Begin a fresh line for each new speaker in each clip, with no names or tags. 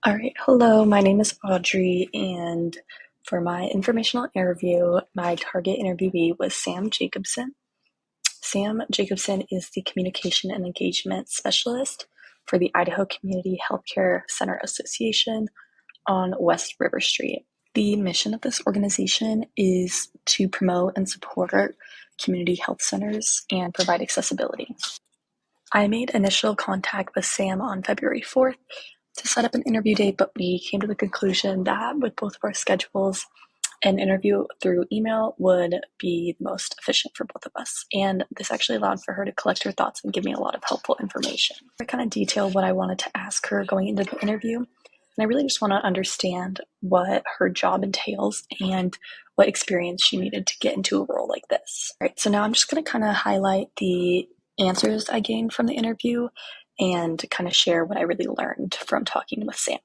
All right, hello, my name is Audrey, and for my informational interview, my target interviewee was Sam Jacobson. Sam Jacobson is the Communication and Engagement Specialist for the Idaho Community Healthcare Center Association on West River Street. The mission of this organization is to promote and support community health centers and provide accessibility. I made initial contact with Sam on February 4th to set up an interview date, but we came to the conclusion that with both of our schedules, an interview through email would be the most efficient for both of us. And this actually allowed for her to collect her thoughts and give me a lot of helpful information. I kind of detailed what I wanted to ask her going into the interview. And I really just want to understand what her job entails and what experience she needed to get into a role like this. All right, so now I'm just going to kind of highlight the answers I gained from the interview and kind of share what I really learned from talking with Sam.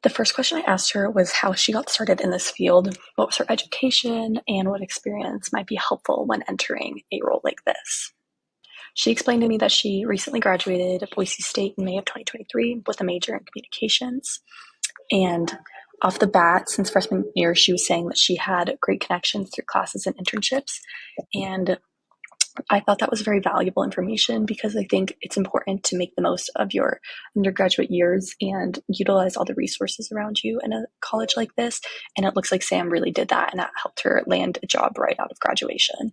The first question I asked her was how she got started in this field, what was her education, and what experience might be helpful when entering a role like this. She explained to me that she recently graduated at Boise State in May of 2023 with a major in communications. And off the bat, since freshman year, she was saying that she had great connections through classes and internships. And I thought that was very valuable information because I think it's important to make the most of your undergraduate years and utilize all the resources around you in a college like this. And it looks like Sam really did that, and that helped her land a job right out of graduation.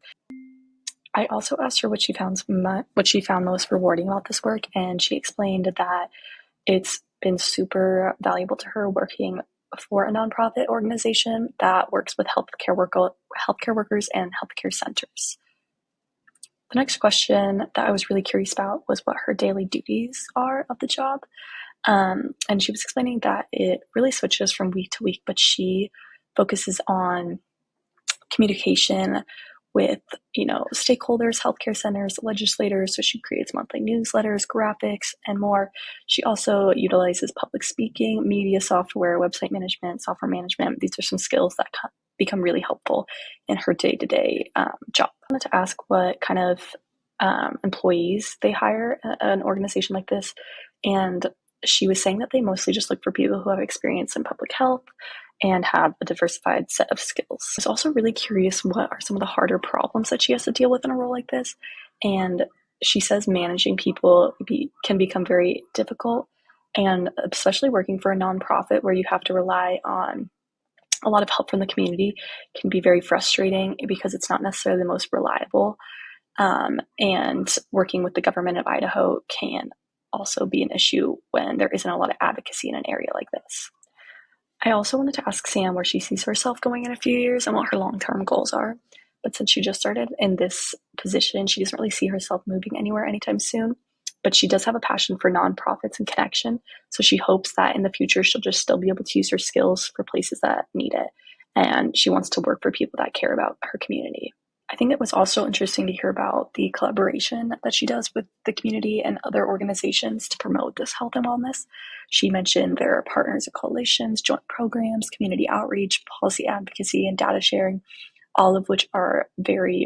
I also asked her what she found most rewarding about this work, and she explained that it's been super valuable to her working for a nonprofit organization that works with healthcare workers and healthcare centers. The next question that I was really curious about was what her daily duties are of the job. And she was explaining that it really switches from week to week, but she focuses on communication with, stakeholders, healthcare centers, legislators. So she creates monthly newsletters, graphics, and more. She also utilizes public speaking, media software, website management, software management. These are some skills that become really helpful in her day-to-day job. I wanted to ask what kind of employees they hire at an organization like this, and she was saying that they mostly just look for people who have experience in public health and have a diversified set of skills. I was also really curious what are some of the harder problems that she has to deal with in a role like this, and she says managing people can become very difficult, and especially working for a nonprofit where you have to rely on a lot of help from the community can be very frustrating because it's not necessarily the most reliable. And working with the government of Idaho can also be an issue when there isn't a lot of advocacy in an area like this. I also wanted to ask Sam where she sees herself going in a few years and what her long-term goals are. But since she just started in this position, she doesn't really see herself moving anywhere anytime soon. But she does have a passion for nonprofits and connection. So she hopes that in the future, she'll just still be able to use her skills for places that need it. And she wants to work for people that care about her community. I think it was also interesting to hear about the collaboration that she does with the community and other organizations to promote this health and wellness. She mentioned there are partners and coalitions, joint programs, community outreach, policy advocacy, and data sharing, all of which are very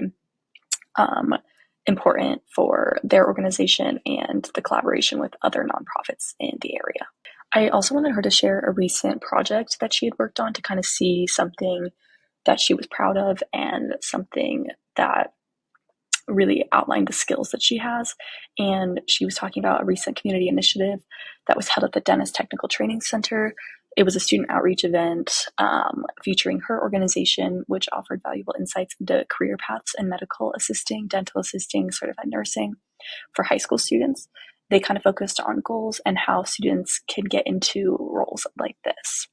important for their organization and the collaboration with other nonprofits in the area. I also wanted her to share a recent project that she had worked on to kind of see something that she was proud of and something that really outlined the skills that she has. And she was talking about a recent community initiative that was held at the Dennis Technical Training Center. It was a student outreach event featuring her organization, which offered valuable insights into career paths in medical assisting, dental assisting, certified nursing for high school students. They kind of focused on goals and how students can get into roles like this.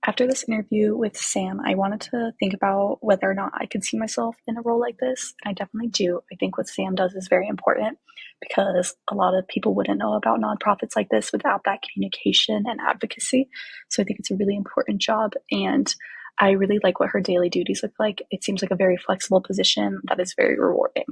After this interview with Sam, I wanted to think about whether or not I could see myself in a role like this. And I definitely do. I think what Sam does is very important because a lot of people wouldn't know about nonprofits like this without that communication and advocacy. So I think it's a really important job. And I really like what her daily duties look like. It seems like a very flexible position that is very rewarding.